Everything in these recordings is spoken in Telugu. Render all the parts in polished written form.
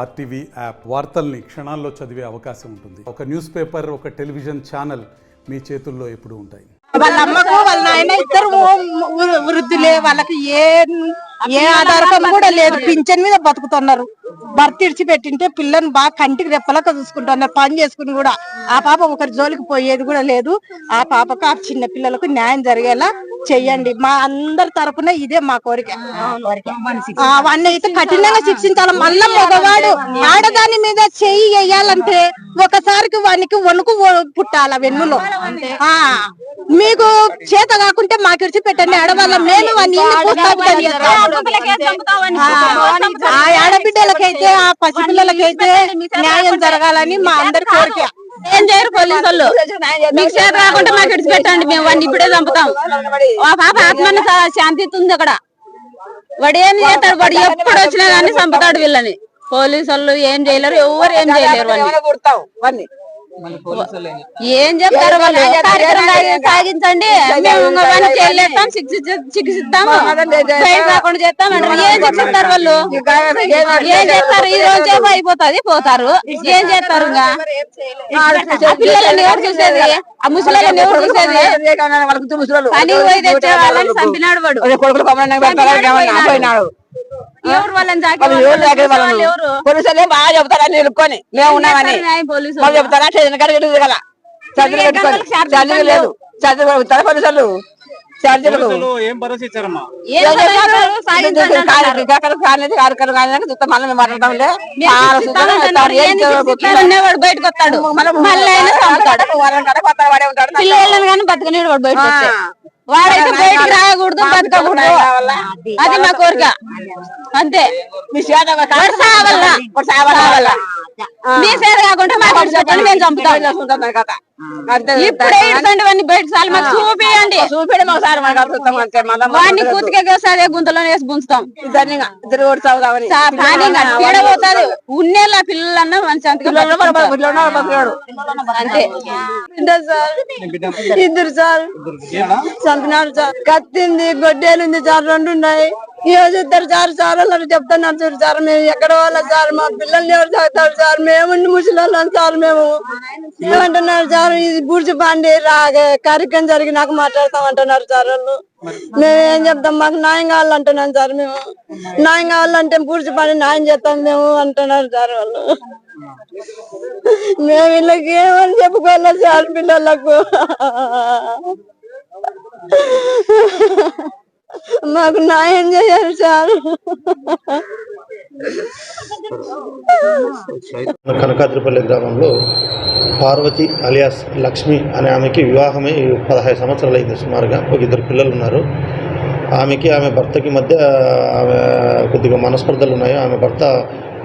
ఆర్టీవీ యాప్ వార్తల్ని క్షణాల్లో చదివే అవకాశం ఉంటుంది. ఒక న్యూస్ పేపర్, ఒక టెలివిజన్ ఛానల్ మీ చేతుల్లో ఎప్పుడూ ఉంటాయి. వాళ్ళ అమ్మకు వాళ్ళ నాయన ఇద్దరు వృద్ధులే, వాళ్ళకి ఏ ఆధారం కూడా లేదు, పింఛన్ మీద బతుకుతున్నారు. భర్త ఇడిచిపెట్టింటే పిల్లని బాగా కంటికి రెప్పలక చూసుకుంటున్నారు, పని చేసుకుని కూడా. ఆ పాప ఒకరి జోలికి పోయేది కూడా లేదు. ఆ పాపకు ఆ చిన్న పిల్లలకు న్యాయం జరిగేలా చెయ్యండి. మా అందరి తరపున ఇదే మా కోరిక. వాడిని అయితే కఠినంగా శిక్షించాలి. మళ్ళా మగవాడు ఆడదాని మీద చెయ్యి వేయాలంటే ఒకసారికి వానికి వణుకు పుట్టాల వెన్నులో. మీకు చేత కాకుంటే మాకు ఇడిచి పెట్టండి. ఆడవాళ్ళ మేలు ఆ ఆడబిడ్డలకైతే ఆ పసిపిల్లలకైతే న్యాయం జరగాలని మా అందరి కోరిక. ఏం చేయరు పోలీసు వాళ్ళు. మీకు చేత కాకుండా మాకు ఇడిచి పెట్టండి, మేము వాడిని ఇప్పుడే చంపుతాం. ఆ పాప ఆత్మని శాంతిస్తుంది అక్కడ. వాడు ఏం చేస్తాడు, వాడు ఎప్పుడు వచ్చినా కానీ చంపుతాడు వీళ్ళని. పోలీసు వాళ్ళు ఏం చేయలేరు, ఎవరు ఏం చేయలేరు. వాడిని ఏం చెప్తారు వాళ్ళు, సాగించండి, మేము చేయలేస్తాం, శిక్షిస్తాము, కాకుండా చేస్తాం అంటారు. ఏం శిక్షిస్తారు వాళ్ళు? ఏం చేస్తారు? ఈ రోజు అయిపోతుంది, పోతారు. ఏం చేస్తారు? ఇంకా పిల్లలని ఎవరు చూసేది? ఆ ముసలిని ఎవరు చూసేది? అని పోయి తెచ్చే వాళ్ళని చంపినాడు వాడు. ఎవరు వాళ్ళని పోలీసులు బాగా చెప్తారా నిలుపుకొని మేము ఉన్నామని చెప్తారా? చదువు లేదు, చదువుతారా పోలీసులు? ఏం భరోసా ఇచ్చారమ్మా? బయటకు వస్తాడు, పిల్లలను కానీ బతకని వాడు బయటకు వస్తాడు. వాడైతే బయటకు రాకూడదు, బతకకూడదు. అది మా కోరిక అంతే. మీ సేవ కాకుండా మాకు చెప్పండి, మేము చంపుతాం. ఇప్పుడే ఇటువంటి బయట సార్లు మాకు చూపియండి. వాడిని కూతుకే గుంతలో వేసి గుంచుతాం. పోతుంది ఉన్నేళ్ళ పిల్లలన్నా మంచి అంతే. ఇద్దరు సార్ చంపినాడు సార్. కత్తింది, గొడ్డేలుంది సార్, 2 ఉన్నాయి. ఈ రోజు ఇద్దరు సార్ వాళ్ళు చెప్తున్నారు చూడు సార్, మేము ఎక్కడ వాళ్ళం సార్, మా పిల్లల్ని ఎవరు చదువుతారు సార్, మేము ముసలి సార్, మేము ఏమంటున్నారు సార్, ఇది బూడ్చి పండి కార్యక్రమం జరిగి నాకు మాట్లాడతాం అంటున్నారు సార్ వాళ్ళు. మేము ఏం చెప్తాం? మాకు న్యాయం కావాలంటున్నాం సార్. మేము న్యాయం కావాలంటే బూడ్చి పండి న్యాయం చేస్తాం మేము అంటున్నారు సార్ వాళ్ళు. మేము వీళ్ళకి ఏమని చెప్పుకోలేదు సార్ పిల్లలకు. మాకు న్యాయం చేయాలి సార్. కనకాద్రిపల్లి గ్రామంలో పార్వతి అలియాస్ లక్ష్మి అనే ఆమెకి వివాహమై 15 సంవత్సరాలు అయింది సుమారుగా. ఒక 2 పిల్లలు ఉన్నారు. ఆమె భర్తకి మధ్య ఆమె కొద్దిగా మనస్పర్ధలు ఉన్నాయి. ఆమె భర్త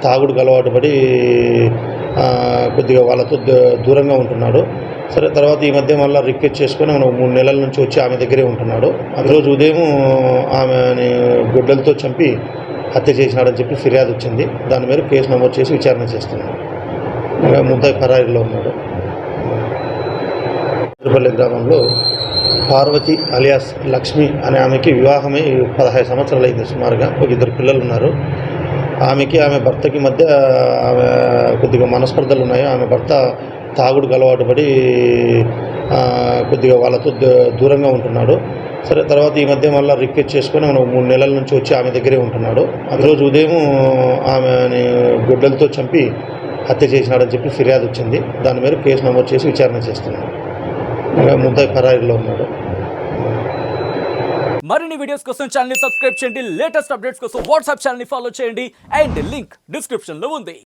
తాగుడుకు అలవాటు పడి కొద్దిగా వాళ్ళతో దూరంగా ఉంటున్నాడు. సరే, తర్వాత ఈ మధ్య మళ్ళీ రిక్వెస్ట్ చేసుకొని 3 నెలల నుంచి వచ్చి ఆమె దగ్గరే ఉంటున్నాడు. రోజు ఉదయం ఆమెని గొడ్డలతో చంపి హత్య చేసినాడని చెప్పి ఫిర్యాదు వచ్చింది. దాని మీద కేసు నమోదు చేసి విచారణ చేస్తున్నాడు. ముద్దాయి పరారీలో ఉన్నాడు. తిరుపల్లి గ్రామంలో పార్వతి అలియాస్ లక్ష్మి అనే ఆమెకి వివాహమై 15 సంవత్సరాలు అయింది సుమారుగా. ఒక 2 పిల్లలు ఉన్నారు. ఆమె భర్తకి మధ్య ఆమె కొద్దిగా మనస్పర్ధలు ఉన్నాయి. ఆమె భర్త తాగుడుకు అలవాటు పడి కొద్దిగా వాళ్ళతో దూరంగా ఉంటున్నాడు. సరే, తర్వాత ఈ మధ్య మళ్ళీ రిక్వెస్ట్ చేసుకొని 3 నెలల నుంచి వచ్చి ఆమె దగ్గరే ఉంటున్నాడు. రోజు ఉదయం ఆమెని గొడ్డలతో చంపి హత్య చేసినాడని చెప్పి ఫిర్యాదు వచ్చింది. దాని మీద కేసు నమోదు చేసి విచారణ చేస్తున్నాడు. ముద్దాయి పరారీలో ఉన్నాడు. మరిన్ని వీడియోస్ కోసం ఛానల్ ని సబ్స్క్రైబ్ చేయండి. లేటెస్ట్ అప్డేట్స్ కోసం వాట్సాప్ ఛానల్ ని ఫాలో చేయండి. అండ్ లింక్ డిస్క్రిప్షన్ లో ఉంది.